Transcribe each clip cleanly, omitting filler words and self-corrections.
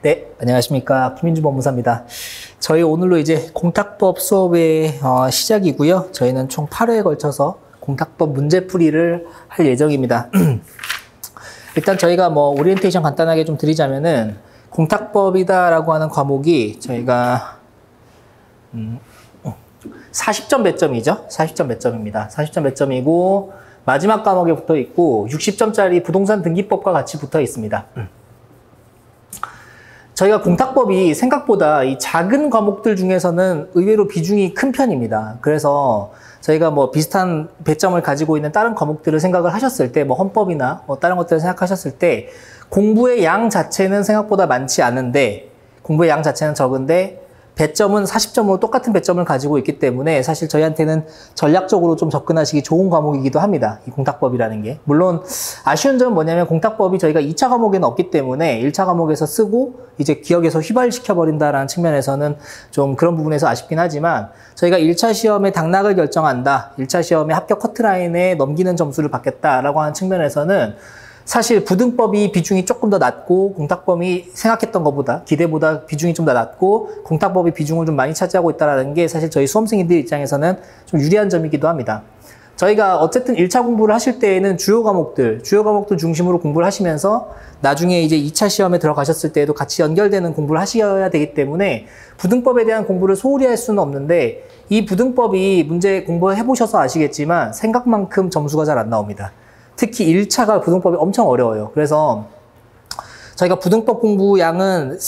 네, 안녕하십니까. 김민주 법무사입니다. 저희 오늘로 이제 공탁법 수업의 시작이고요. 저희는 총 8회에 걸쳐서 공탁법 문제풀이를 할 예정입니다. 일단 저희가 오리엔테이션 간단하게 좀 드리자면은 공탁법이다라고 하는 과목이 저희가 40점 배점이죠. 40점 배점입니다. 40점 배점이고 마지막 과목에 붙어 있고 60점짜리 부동산 등기법과 같이 붙어 있습니다. 저희가 공탁법이 생각보다 이 작은 과목들 중에서는 의외로 비중이 큰 편입니다. 그래서 저희가 비슷한 배점을 가지고 있는 다른 과목들을 생각을 하셨을 때, 헌법이나 다른 것들을 생각하셨을 때, 공부의 양 자체는 생각보다 많지 않은데, 공부의 양 자체는 적은데, 배점은 40점으로 똑같은 배점을 가지고 있기 때문에 사실 저희한테는 전략적으로 좀 접근하시기 좋은 과목이기도 합니다. 이 공탁법이라는 게. 물론 아쉬운 점은 뭐냐면 공탁법이 저희가 2차 과목에는 없기 때문에 1차 과목에서 쓰고 이제 기억에서 휘발시켜버린다라는 측면에서는 좀 그런 부분에서 아쉽긴 하지만 저희가 1차 시험에 당락을 결정한다. 1차 시험에 합격 커트라인에 넘기는 점수를 받겠다라고 하는 측면에서는 사실 부등법이 비중이 조금 더 낮고 공탁법이 생각했던 것보다 기대보다 비중이 좀 더 낮고 공탁법이 비중을 좀 많이 차지하고 있다는 게 사실 저희 수험생님들 입장에서는 좀 유리한 점이기도 합니다. 저희가 어쨌든 1차 공부를 하실 때에는 주요 과목들 중심으로 공부를 하시면서 나중에 이제 2차 시험에 들어가셨을 때에도 같이 연결되는 공부를 하셔야 되기 때문에 부등법에 대한 공부를 소홀히 할 수는 없는데 이 부등법이 문제 공부해 보셔서 아시겠지만 생각만큼 점수가 잘 안 나옵니다. 특히 1차가 부등법이 엄청 어려워요. 그래서 저희가 부등법 공부 양은,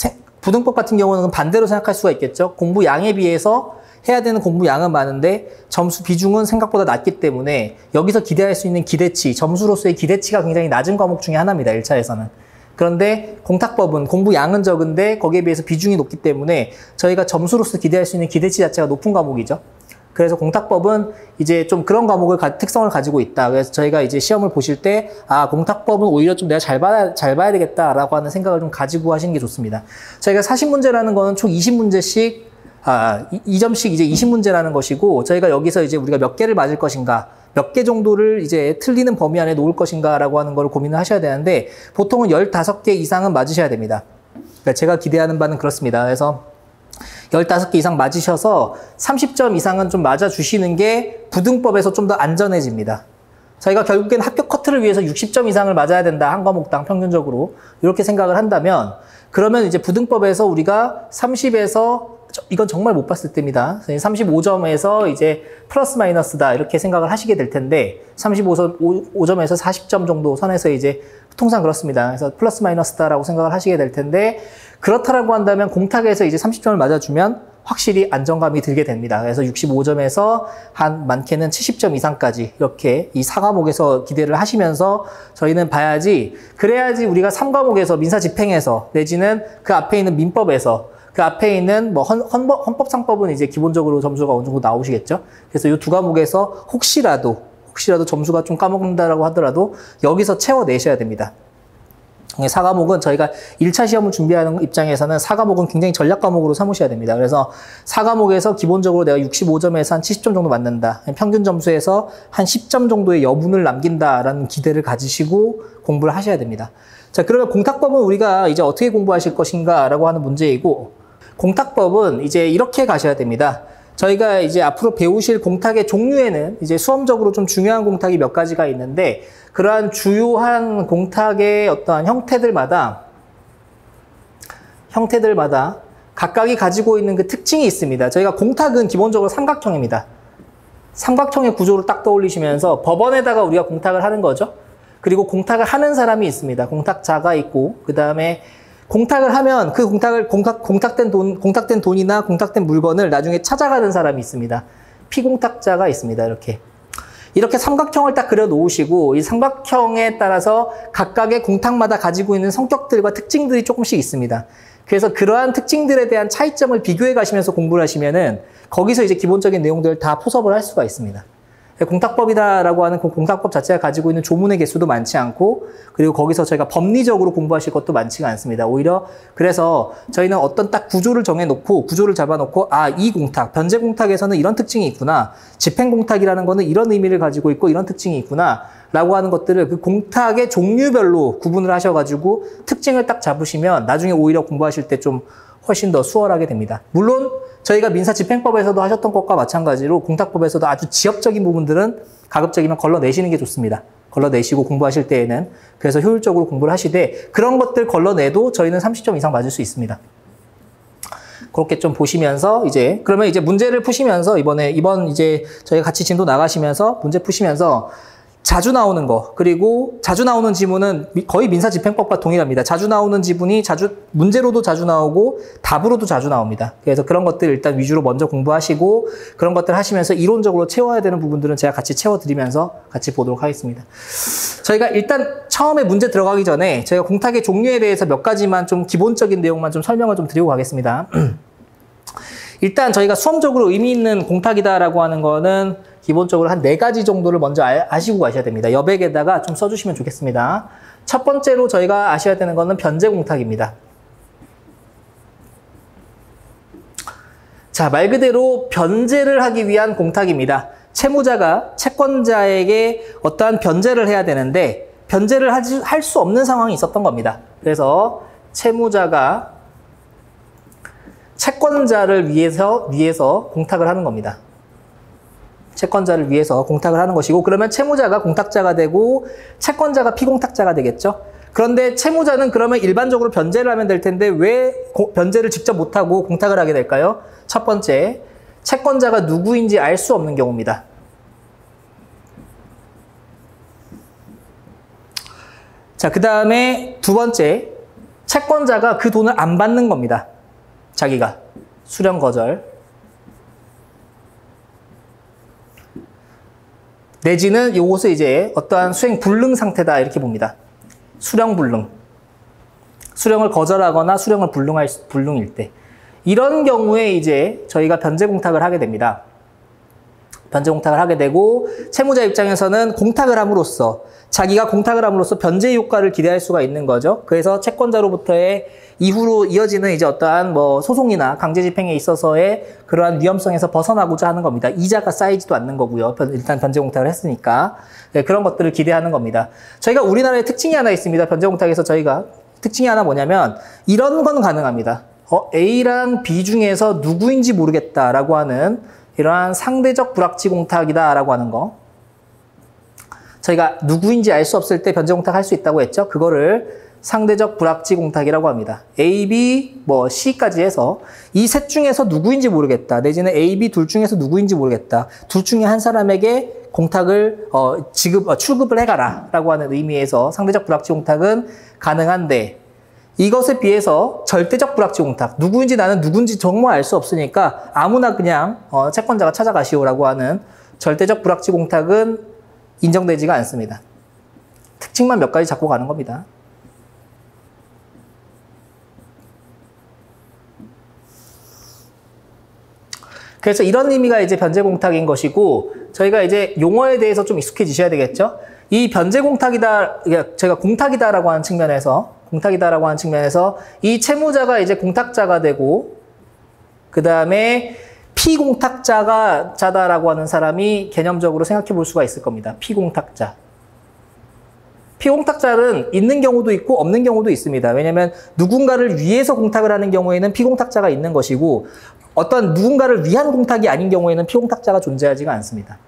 부등법 같은 경우는 반대로 생각할 수가 있겠죠. 공부 양에 비해서 해야 되는 공부 양은 많은데 점수 비중은 생각보다 낮기 때문에 여기서 기대할 수 있는 기대치, 점수로서의 기대치가 굉장히 낮은 과목 중에 하나입니다. 1차에서는. 그런데 공탁법은 공부 양은 적은데 거기에 비해서 비중이 높기 때문에 저희가 점수로서 기대할 수 있는 기대치 자체가 높은 과목이죠. 그래서 공탁법은 이제 좀 그런 과목을 특성을 가지고 있다. 그래서 저희가 이제 시험을 보실 때, 공탁법은 오히려 좀 내가 잘 봐야 되겠다라고 하는 생각을 좀 가지고 하시는 게 좋습니다. 저희가 40문제라는 거는 총 20문제씩, 2점씩 이제 20문제라는 것이고, 저희가 여기서 이제 우리가 몇 개를 맞을 것인가, 몇 개 정도를 이제 틀리는 범위 안에 놓을 것인가라고 하는 걸 고민을 하셔야 되는데, 보통은 15개 이상은 맞으셔야 됩니다. 그러니까 제가 기대하는 바는 그렇습니다. 그래서 15개 이상 맞으셔서 30점 이상은 좀 맞아주시는 게 부등법에서 좀 더 안전해집니다. 저희가 결국엔 합격 커트를 위해서 60점 이상을 맞아야 된다. 한 과목당 평균적으로. 이렇게 생각을 한다면 그러면 이제 부등법에서 우리가 30에서 이건 정말 못 봤을 때입니다. 35점에서 이제 플러스 마이너스다. 이렇게 생각을 하시게 될 텐데 35점에서 40점 정도 선에서 이제 통상 그렇습니다. 그래서 플러스 마이너스다라고 생각을 하시게 될 텐데 그렇다라고 한다면 공탁에서 이제 30점을 맞아주면 확실히 안정감이 들게 됩니다. 그래서 65점에서 한 많게는 70점 이상까지 이렇게 이 4과목에서 기대를 하시면서 저희는 봐야지 그래야지 우리가 3과목에서 민사집행에서 내지는 그 앞에 있는 민법에서 그 앞에 있는 헌법상법은 이제 기본적으로 점수가 어느 정도 나오시겠죠. 그래서 이 두 과목에서 혹시라도 점수가 좀 까먹는다라고 하더라도 여기서 채워내셔야 됩니다. 4과목은 저희가 1차 시험을 준비하는 입장에서는 4과목은 굉장히 전략 과목으로 삼으셔야 됩니다. 그래서 4과목에서 기본적으로 내가 65점에서 한 70점 정도 맞는다. 평균 점수에서 한 10점 정도의 여분을 남긴다라는 기대를 가지시고 공부를 하셔야 됩니다. 자, 그러면 공탁법은 우리가 이제 어떻게 공부하실 것인가라고 하는 문제이고 공탁법은 이제 이렇게 가셔야 됩니다. 저희가 이제 앞으로 배우실 공탁의 종류에는 이제 수험적으로 좀 중요한 공탁이 몇 가지가 있는데 그러한 주요한 공탁의 어떠한 형태들마다 각각이 가지고 있는 그 특징이 있습니다. 저희가 공탁은 기본적으로 삼각형입니다. 삼각형의 구조를 딱 떠올리시면서 법원에다가 우리가 공탁을 하는 거죠. 그리고 공탁을 하는 사람이 있습니다. 공탁자가 있고 그 다음에 공탁을 하면 그 공탁된 돈이나 공탁된 물건을 나중에 찾아가는 사람이 있습니다. 피공탁자가 있습니다. 이렇게 삼각형을 딱 그려 놓으시고 이 삼각형에 따라서 각각의 공탁마다 가지고 있는 성격들과 특징들이 조금씩 있습니다. 그래서 그러한 특징들에 대한 차이점을 비교해 가시면서 공부를 하시면은 거기서 이제 기본적인 내용들을 다 포섭을 할 수가 있습니다. 공탁법이다라고 하는 그 공탁법 자체가 가지고 있는 조문의 개수도 많지 않고 그리고 거기서 저희가 법리적으로 공부하실 것도 많지가 않습니다. 오히려 그래서 저희는 어떤 딱 구조를 정해놓고 구조를 잡아놓고 이 공탁, 변제 공탁에서는 이런 특징이 있구나. 집행 공탁이라는 거는 이런 의미를 가지고 있고 이런 특징이 있구나. 라고 하는 것들을 그 공탁의 종류별로 구분을 하셔가지고 특징을 딱 잡으시면 나중에 오히려 공부하실 때 좀 훨씬 더 수월하게 됩니다. 물론 저희가 민사집행법에서도 하셨던 것과 마찬가지로 공탁법에서도 아주 지엽적인 부분들은 가급적이면 걸러내시는 게 좋습니다. 걸러내시고 공부하실 때에는. 그래서 효율적으로 공부를 하시되 그런 것들 걸러내도 저희는 30점 이상 맞을 수 있습니다. 그렇게 좀 보시면서 그러면 문제를 푸시면서 이번 저희가 같이 진도 나가시면서 문제 푸시면서 자주 나오는 거, 그리고 자주 나오는 지문은 거의 민사집행법과 동일합니다. 자주 나오는 지문이 문제로도 자주 나오고 답으로도 자주 나옵니다. 그래서 그런 것들 일단 위주로 먼저 공부하시고 그런 것들 하시면서 이론적으로 채워야 되는 부분들은 제가 같이 채워드리면서 같이 보도록 하겠습니다. 저희가 일단 처음에 문제 들어가기 전에 저희가 공탁의 종류에 대해서 몇 가지만 좀 기본적인 내용만 좀 설명을 좀 드리고 가겠습니다. 일단 저희가 수험적으로 의미 있는 공탁이다라고 하는 거는 기본적으로 한 4가지 정도를 먼저 아시고 가셔야 됩니다. 여백에다가 좀 써주시면 좋겠습니다. 첫 번째로 저희가 아셔야 되는 거는 변제 공탁입니다. 자, 말 그대로 변제를 하기 위한 공탁입니다. 채무자가 채권자에게 어떠한 변제를 해야 되는데 변제를 할 수 없는 상황이 있었던 겁니다. 그래서 채무자가 채권자를 위해서 공탁을 하는 겁니다. 채권자를 위해서 공탁을 하는 것이고 그러면 채무자가 공탁자가 되고 채권자가 피공탁자가 되겠죠. 그런데 채무자는 그러면 일반적으로 변제를 하면 될 텐데 왜 변제를 직접 못하고 공탁을 하게 될까요? 첫 번째, 채권자가 누구인지 알 수 없는 경우입니다. 자, 그 다음에 두 번째, 채권자가 그 돈을 안 받는 겁니다. 자기가 수령 거절 내지는 요것을 어떠한 수행 불능 상태다 이렇게 봅니다. 수령 불능, 수령을 거절하거나 수령을 불능일 때 이런 경우에 저희가 변제 공탁을 하게 됩니다. 변제 공탁을 하게 되고 채무자 입장에서는 공탁을 함으로써 자기가 공탁을 함으로써 변제 효과를 기대할 수가 있는 거죠. 그래서 채권자로부터의 이후로 이어지는 어떠한 소송이나 강제집행에 있어서의 그러한 위험성에서 벗어나고자 하는 겁니다. 이자가 쌓이지도 않는 거고요. 일단 변제 공탁을 했으니까. 네, 그런 것들을 기대하는 겁니다. 저희가 우리나라에 특징이 하나 있습니다. 변제 공탁에서 저희가 특징이 하나 뭐냐면 이런 건 가능합니다. A랑 B 중에서 누구인지 모르겠다라고 하는 이러한 상대적 불확지 공탁이다라고 하는 거. 저희가 누구인지 알 수 없을 때 변제 공탁 할 수 있다고 했죠. 그거를 상대적 불확지 공탁이라고 합니다. A, B, C까지 해서 이 셋 중에서 누구인지 모르겠다. 내지는 A, B 둘 중에서 누구인지 모르겠다. 둘 중에 한 사람에게 공탁을 출급을 해가라 라고 하는 의미에서 상대적 불확지 공탁은 가능한데 이것에 비해서 절대적 불확지 공탁, 나는 누군지 정말 알 수 없으니까 아무나 그냥 채권자가 찾아가시오라고 하는 절대적 불확지 공탁은 인정되지가 않습니다. 특징만 몇 가지 잡고 가는 겁니다. 그래서 이런 의미가 변제 공탁인 것이고 저희가 용어에 대해서 좀 익숙해지셔야 되겠죠. 이 변제 공탁이다, 제가 공탁이다라고 하는 측면에서 이 채무자가 공탁자가 되고 그 다음에 피공탁자다라고 하는 사람이 개념적으로 생각해 볼 수가 있을 겁니다. 피공탁자. 피공탁자는 있는 경우도 있고 없는 경우도 있습니다. 왜냐하면 누군가를 위해서 공탁을 하는 경우에는 피공탁자가 있는 것이고 어떤 누군가를 위한 공탁이 아닌 경우에는 피공탁자가 존재하지가 않습니다.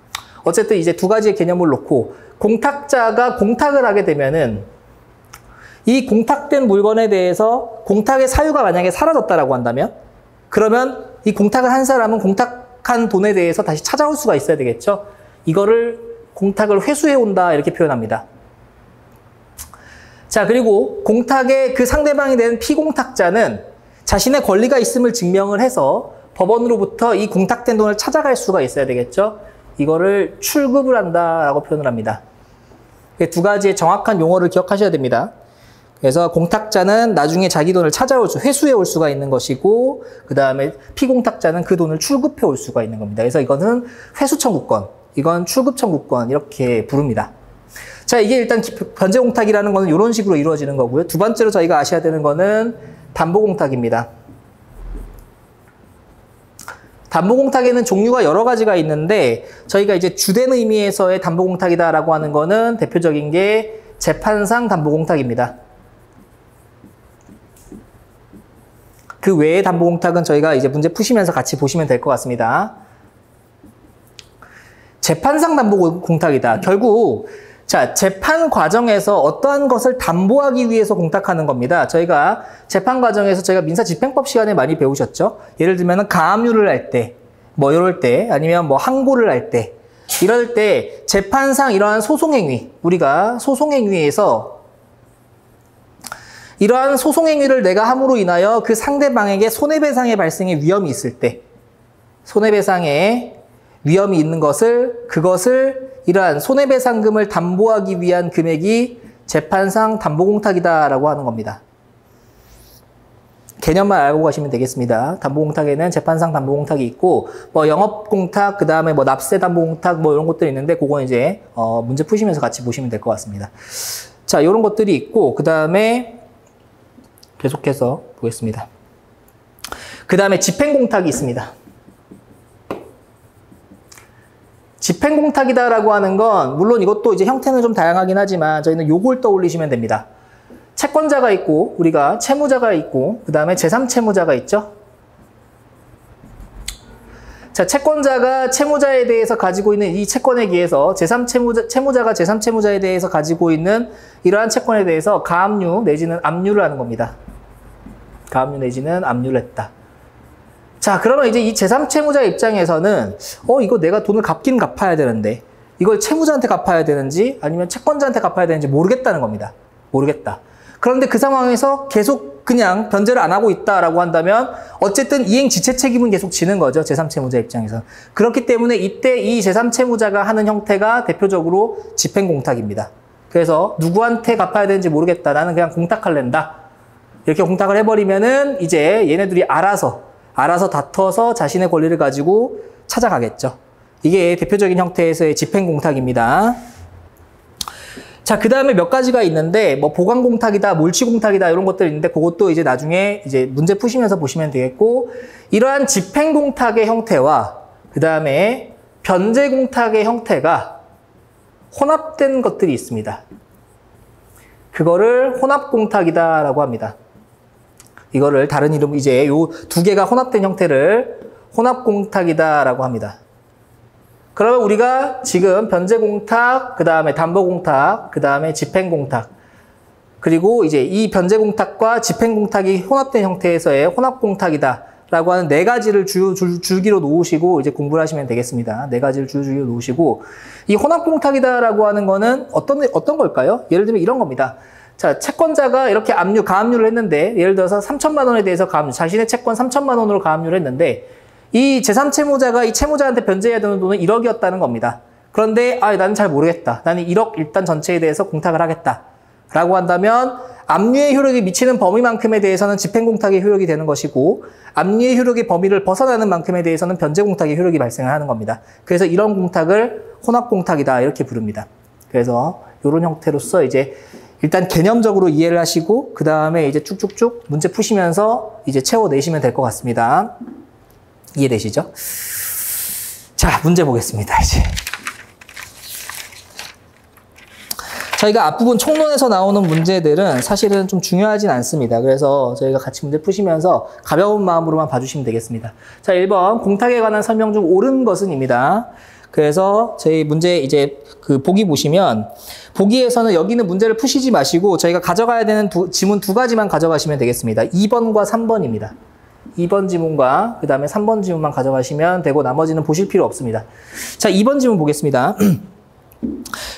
어쨌든 두 가지의 개념을 놓고 공탁자가 공탁을 하게 되면은 이 공탁된 물건에 대해서 공탁의 사유가 만약에 사라졌다라고 한다면 그러면 이 공탁을 한 사람은 공탁한 돈에 대해서 다시 찾아올 수가 있어야 되겠죠. 이거를 공탁을 회수해온다 이렇게 표현합니다. 자, 그리고 공탁의 그 상대방이 된 피공탁자는 자신의 권리가 있음을 증명을 해서 법원으로부터 이 공탁된 돈을 찾아갈 수가 있어야 되겠죠. 이거를 출급을 한다라고 표현을 합니다. 두 가지의 정확한 용어를 기억하셔야 됩니다. 그래서 공탁자는 나중에 자기 돈을 회수해 올 수가 있는 것이고 그 다음에 피공탁자는 그 돈을 출급해 올 수가 있는 겁니다. 그래서 이거는 회수 청구권, 이건 출급 청구권 이렇게 부릅니다. 자, 이게 일단 변제 공탁이라는 거는 이런 식으로 이루어지는 거고요. 두 번째로 저희가 아셔야 되는 거는 담보 공탁입니다. 담보공탁에는 종류가 여러 가지가 있는데 저희가 이제 주된 의미에서의 담보공탁이다라고 하는 거는 대표적인 게 재판상 담보공탁입니다. 그 외의 담보공탁은 저희가 이제 문제 푸시면서 같이 보시면 될 것 같습니다. 재판상 담보공탁이다. 결국 자, 재판 과정에서 어떠한 것을 담보하기 위해서 공탁하는 겁니다. 저희가 재판 과정에서 저희가 민사집행법 시간에 많이 배우셨죠? 예를 들면 가압류를 할 때, 뭐 이럴 때, 아니면 뭐 항고를 할 때, 이럴 때 재판상 이러한 소송행위, 우리가 소송행위에서 이러한 소송행위를 내가 함으로 인하여 그 상대방에게 손해배상의 발생의 위험이 있을 때, 손해배상의 위험이 있는 그것을 이러한 손해배상금을 담보하기 위한 금액이 재판상 담보공탁이다라고 하는 겁니다. 개념만 알고 가시면 되겠습니다. 담보공탁에는 재판상 담보공탁이 있고, 뭐 영업공탁, 그 다음에 뭐 납세담보공탁, 뭐 이런 것들이 있는데, 그건 이제 문제 푸시면서 같이 보시면 될 것 같습니다. 자, 이런 것들이 있고, 그 다음에 계속해서 보겠습니다. 그 다음에 집행공탁이 있습니다. 집행공탁이다라고 하는 건 물론 이것도 이제 형태는 좀 다양하긴 하지만 저희는 요걸 떠올리시면 됩니다. 채권자가 있고 우리가 채무자가 있고 그 다음에 제3채무자가 있죠. 자, 채권자가 채무자에 대해서 가지고 있는 이 채권에 대해서 채무자가 제3채무자에 대해서 가지고 있는 이러한 채권에 대해서 가압류 내지는 압류를 하는 겁니다. 가압류 내지는 압류를 했다. 자, 그러면 이제 이 제3채무자 입장에서는 이거 내가 돈을 갚긴 갚아야 되는데 이걸 채무자한테 갚아야 되는지 아니면 채권자한테 갚아야 되는지 모르겠다는 겁니다. 모르겠다. 그런데 그 상황에서 계속 그냥 변제를 안 하고 있다라고 한다면 어쨌든 이행 지체 책임은 계속 지는 거죠. 제3채무자 입장에서. 그렇기 때문에 이때 이 제3채무자가 하는 형태가 대표적으로 집행공탁입니다. 그래서 누구한테 갚아야 되는지 모르겠다. 나는 그냥 공탁할랜다. 이렇게 공탁을 해버리면은 이제 얘네들이 알아서 다퉈서 자신의 권리를 가지고 찾아가겠죠. 이게 대표적인 형태에서의 집행공탁입니다. 자, 그 다음에 몇 가지가 있는데, 뭐, 보강공탁이다, 몰치공탁이다, 이런 것들이 있는데, 그것도 이제 나중에 이제 문제 푸시면서 보시면 되겠고, 이러한 집행공탁의 형태와, 그 다음에 변제공탁의 형태가 혼합된 것들이 있습니다. 그거를 혼합공탁이다라고 합니다. 이거를 다른 이름, 이제 요 두 개가 혼합된 형태를 혼합공탁이다라고 합니다. 그러면 우리가 지금 변제공탁, 그 다음에 담보공탁, 그 다음에 집행공탁, 그리고 이제 이 변제공탁과 집행공탁이 혼합된 형태에서의 혼합공탁이다라고 하는 네 가지를 줄기로 놓으시고 이제 공부를 하시면 되겠습니다. 네 가지를 줄기로 놓으시고 이 혼합공탁이다라고 하는 거는 어떤 걸까요? 예를 들면 이런 겁니다. 자, 채권자가 이렇게 가압류를 했는데 예를 들어서 3천만 원에 대해서 자신의 채권 3천만 원으로 가압류를 했는데 이 제3채무자가 이 채무자한테 변제해야 되는 돈은 1억이었다는 겁니다. 그런데 나는 잘 모르겠다. 나는 1억 일단 전체에 대해서 공탁을 하겠다. 라고 한다면 압류의 효력이 미치는 범위만큼에 대해서는 집행공탁의 효력이 되는 것이고 압류의 효력의 범위를 벗어나는 만큼에 대해서는 변제공탁의 효력이 발생을 하는 겁니다. 그래서 이런 공탁을 혼합공탁이다 이렇게 부릅니다. 그래서 이런 형태로서 이제 일단 개념적으로 이해를 하시고 그 다음에 이제 쭉쭉쭉 문제 푸시면서 이제 채워내시면 될 것 같습니다. 이해되시죠? 자, 문제 보겠습니다, 이제. 저희가 앞부분 총론에서 나오는 문제들은 사실은 좀 중요하진 않습니다. 그래서 저희가 같이 문제 푸시면서 가벼운 마음으로만 봐주시면 되겠습니다. 자, 1번 공탁에 관한 설명 중 옳은 것은입니다. 그래서 저희 문제 이제 그 보기 보시면 보기에서는 여기는 문제를 푸시지 마시고 저희가 가져가야 되는 지문 두 가지만 가져가시면 되겠습니다. 2번과 3번입니다. 2번 지문과 그 다음에 3번 지문만 가져가시면 되고 나머지는 보실 필요 없습니다. 자, 2번 지문 보겠습니다.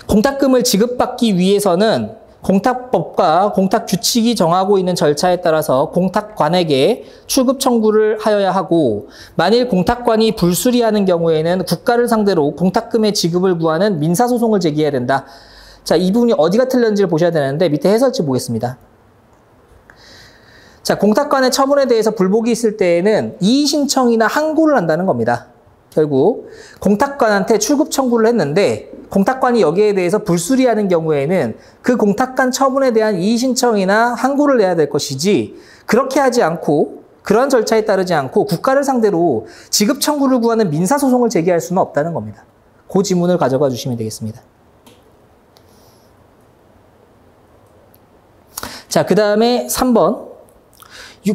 공탁금을 지급받기 위해서는 공탁법과 공탁규칙이 정하고 있는 절차에 따라서 공탁관에게 출급 청구를 하여야 하고 만일 공탁관이 불수리하는 경우에는 국가를 상대로 공탁금의 지급을 구하는 민사소송을 제기해야 된다. 자, 이 부분이 어디가 틀렸는지를 보셔야 되는데 밑에 해설지 보겠습니다. 자, 공탁관의 처분에 대해서 불복이 있을 때에는 이의신청이나 항고를 한다는 겁니다. 결국 공탁관한테 출급 청구를 했는데 공탁관이 여기에 대해서 불수리하는 경우에는 그 공탁관 처분에 대한 이의신청이나 항고를 내야 될 것이지 그렇게 하지 않고 그러한 절차에 따르지 않고 국가를 상대로 지급 청구를 구하는 민사소송을 제기할 수는 없다는 겁니다. 그 지문을 가져가 주시면 되겠습니다. 자, 그 다음에 3번.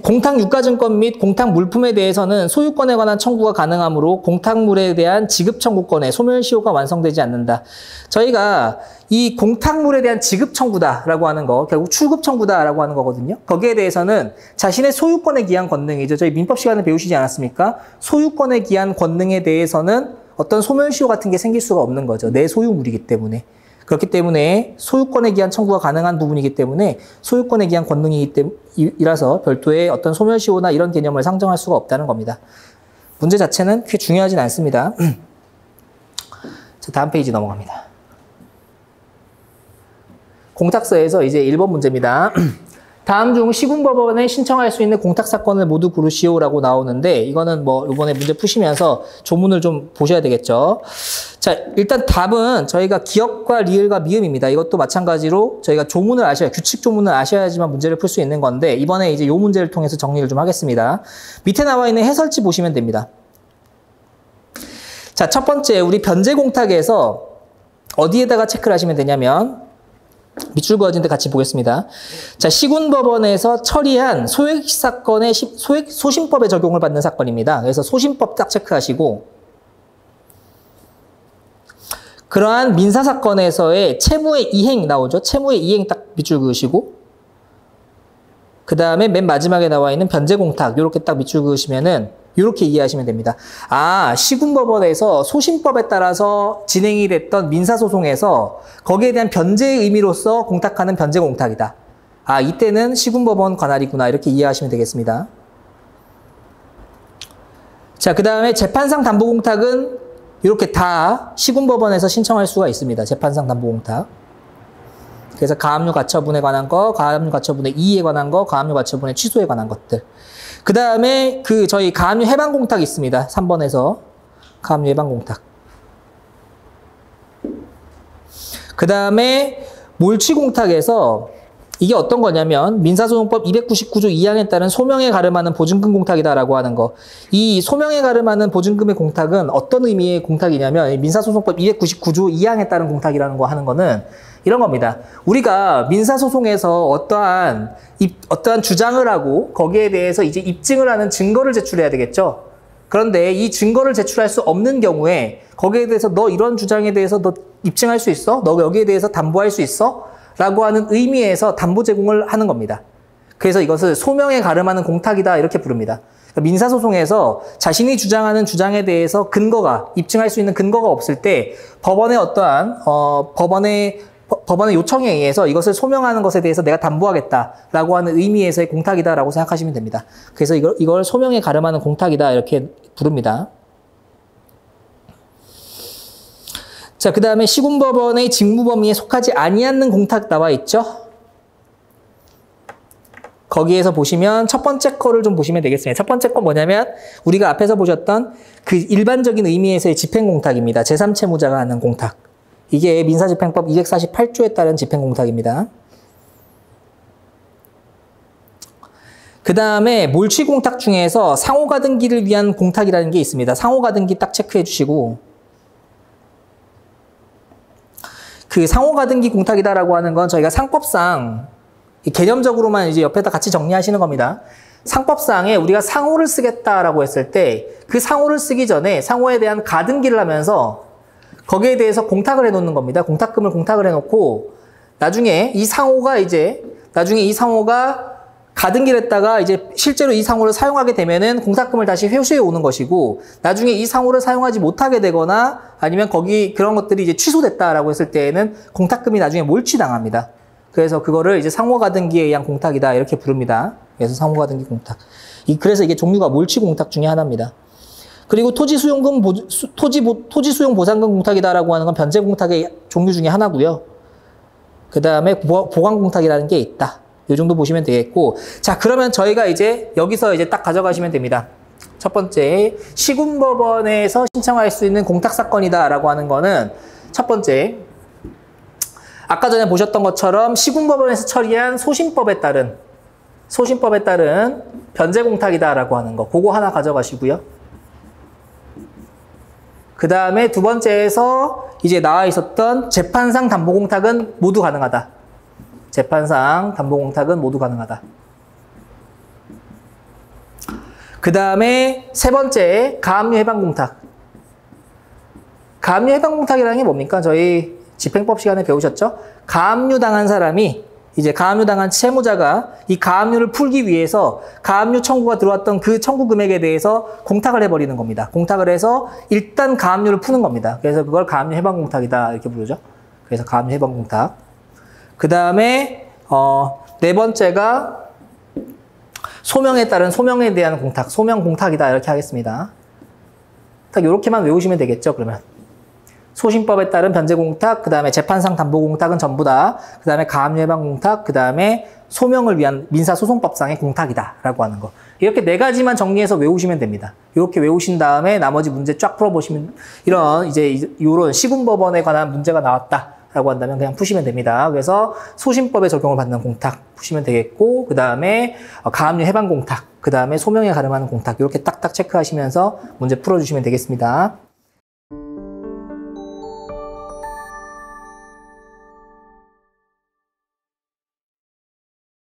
공탁 유가증권 및 공탁 물품에 대해서는 소유권에 관한 청구가 가능하므로 공탁물에 대한 지급 청구권의 소멸시효가 완성되지 않는다. 저희가 이 공탁물에 대한 지급 청구다라고 하는 거, 결국 출급 청구다라고 하는 거거든요. 거기에 대해서는 자신의 소유권에 기한 권능이죠. 저희 민법 시간에 배우시지 않았습니까? 소유권에 기한 권능에 대해서는 어떤 소멸시효 같은 게 생길 수가 없는 거죠. 내 소유물이기 때문에. 그렇기 때문에 소유권에 기한 청구가 가능한 부분이기 때문에 소유권에 기한 권능이라서 별도의 어떤 소멸시효나 이런 개념을 상정할 수가 없다는 겁니다. 문제 자체는 그렇게 중요하진 않습니다. 자, 다음 페이지 넘어갑니다. 공탁서에서 이제 1번 문제입니다. 다음 중 시군법원에 신청할 수 있는 공탁사건을 모두 고르시오라고 나오는데 이거는 뭐 이번에 문제 푸시면서 조문을 좀 보셔야 되겠죠. 자, 일단 답은 저희가 기역과 리을과 미음입니다. 이것도 마찬가지로 저희가 조문을 규칙 조문을 아셔야지만 문제를 풀 수 있는 건데 이번에 이제 요 문제를 통해서 정리를 좀 하겠습니다. 밑에 나와 있는 해설지 보시면 됩니다. 자, 첫 번째 우리 변제공탁에서 어디에다가 체크를 하시면 되냐면 밑줄 그어진 데 같이 보겠습니다. 자, 시군법원에서 처리한 소액사건의 소신법에 적용을 받는 사건입니다. 그래서 소신법 딱 체크하시고 그러한 민사사건에서의 채무의 이행 나오죠. 채무의 이행 딱 밑줄 그으시고 그 다음에 맨 마지막에 나와 있는 변제공탁 이렇게 딱 밑줄 그으시면은 이렇게 이해하시면 됩니다. 아, 시군법원에서 소신법에 따라서 진행이 됐던 민사소송에서 거기에 대한 변제의 의미로서 공탁하는 변제공탁이다. 아, 이때는 시군법원 관할이구나 이렇게 이해하시면 되겠습니다. 자, 그 다음에 재판상 담보공탁은 이렇게 다 시군법원에서 신청할 수가 있습니다. 재판상 담보공탁. 그래서 가압류 가처분에 관한 거, 가압류 가처분의 이의에 관한 거, 가압류 가처분의 취소에 관한 것들. 그 다음에 저희 가압류 해방공탁이 있습니다. 3번에서 가압류 해방공탁. 그 다음에 몰취공탁에서 이게 어떤 거냐면 민사소송법 299조 2항에 따른 소명에 가름하는 보증금 공탁이다라고 하는 거. 이 소명에 가름하는 보증금의 공탁은 어떤 의미의 공탁이냐면 민사소송법 299조 2항에 따른 공탁이라는 거 하는 거는 이런 겁니다. 우리가 민사소송에서 어떠한 주장을 하고 거기에 대해서 이제 입증을 하는 증거를 제출해야 되겠죠. 그런데 이 증거를 제출할 수 없는 경우에 거기에 대해서 너 이런 주장에 대해서 너 입증할 수 있어? 너 여기에 대해서 담보할 수 있어? 라고 하는 의미에서 담보 제공을 하는 겁니다. 그래서 이것을 소명에 가름하는 공탁이다 이렇게 부릅니다. 그러니까 민사소송에서 자신이 주장하는 주장에 대해서 입증할 수 있는 근거가 없을 때 법원의 어떠한 법원의 요청에 의해서 이것을 소명하는 것에 대해서 내가 담보하겠다라고 하는 의미에서의 공탁이다라고 생각하시면 됩니다. 그래서 이걸 소명에 가름하는 공탁이다 이렇게 부릅니다. 자, 그 다음에 시군법원의 직무 범위에 속하지 아니하는 공탁 나와 있죠? 거기에서 보시면 첫 번째 거를 좀 보시면 되겠습니다. 첫 번째 거 뭐냐면 우리가 앞에서 보셨던 그 일반적인 의미에서의 집행공탁입니다. 제3채무자가 하는 공탁. 이게 민사집행법 248조에 따른 집행공탁입니다. 그 다음에 몰취공탁 중에서 상호가등기를 위한 공탁이라는 게 있습니다. 상호가등기 딱 체크해 주시고 그 상호가등기 공탁이다라고 하는 건 저희가 상법상 개념적으로만 이제 옆에다 같이 정리하시는 겁니다. 상법상에 우리가 상호를 쓰겠다라고 했을 때 그 상호를 쓰기 전에 상호에 대한 가등기를 하면서 거기에 대해서 공탁을 해놓는 겁니다. 공탁금을 공탁을 해놓고 나중에 이 상호가 가등기를 했다가 이제 실제로 이 상호를 사용하게 되면은 공탁금을 다시 회수해 오는 것이고 나중에 이 상호를 사용하지 못하게 되거나 아니면 그런 것들이 이제 취소됐다라고 했을 때에는 공탁금이 나중에 몰취당합니다. 그래서 그거를 이제 상호가등기에 의한 공탁이다 이렇게 부릅니다. 그래서 상호가등기 공탁. 그래서 이게 종류가 몰취공탁 중에 하나입니다. 그리고 토지수용 보상금 공탁이다라고 하는 건 변제공탁의 종류 중에 하나고요. 그 다음에 보관공탁이라는 게 있다. 이 정도 보시면 되겠고, 자, 그러면 저희가 이제 여기서 이제 딱 가져가시면 됩니다. 첫 번째, 시군법원에서 신청할 수 있는 공탁사건이다라고 하는 거는 첫 번째, 아까 전에 보셨던 것처럼 시군법원에서 처리한 소신법에 따른 소신법에 따른 변제공탁이다라고 하는 거. 그거 하나 가져가시고요. 그 다음에 두 번째에서 이제 나와 있었던 재판상 담보공탁은 모두 가능하다. 재판상 담보공탁은 모두 가능하다. 그 다음에 세 번째, 가압류 해방공탁. 가압류 해방공탁이라는 게 뭡니까? 저희 집행법 시간에 배우셨죠? 가압류 당한 사람이, 이제 가압류 당한 채무자가 이 가압류를 풀기 위해서 가압류 청구가 들어왔던 그 청구 금액에 대해서 공탁을 해버리는 겁니다. 공탁을 해서 일단 가압류를 푸는 겁니다. 그래서 그걸 가압류 해방공탁이다 이렇게 부르죠. 그래서 가압류 해방공탁. 그 다음에 네 번째가 소명에 따른 소명에 대한 공탁, 소명공탁이다 이렇게 하겠습니다. 딱 이렇게만 외우시면 되겠죠. 그러면 소신법에 따른 변제공탁, 그 다음에 재판상 담보공탁은 전부 다, 그 다음에 가압류 해방공탁, 그 다음에 소명을 위한 민사소송법상의 공탁이다 라고 하는 거. 이렇게 네 가지만 정리해서 외우시면 됩니다. 이렇게 외우신 다음에 나머지 문제 쫙 풀어보시면 이런 시군법원에 관한 문제가 나왔다 라고 한다면 그냥 푸시면 됩니다. 그래서 소신법에 적용을 받는 공탁 푸시면 되겠고, 그 다음에 가압류 해방공탁, 그 다음에 소명에 가름하는 공탁 이렇게 딱딱 체크하시면서 문제 풀어주시면 되겠습니다.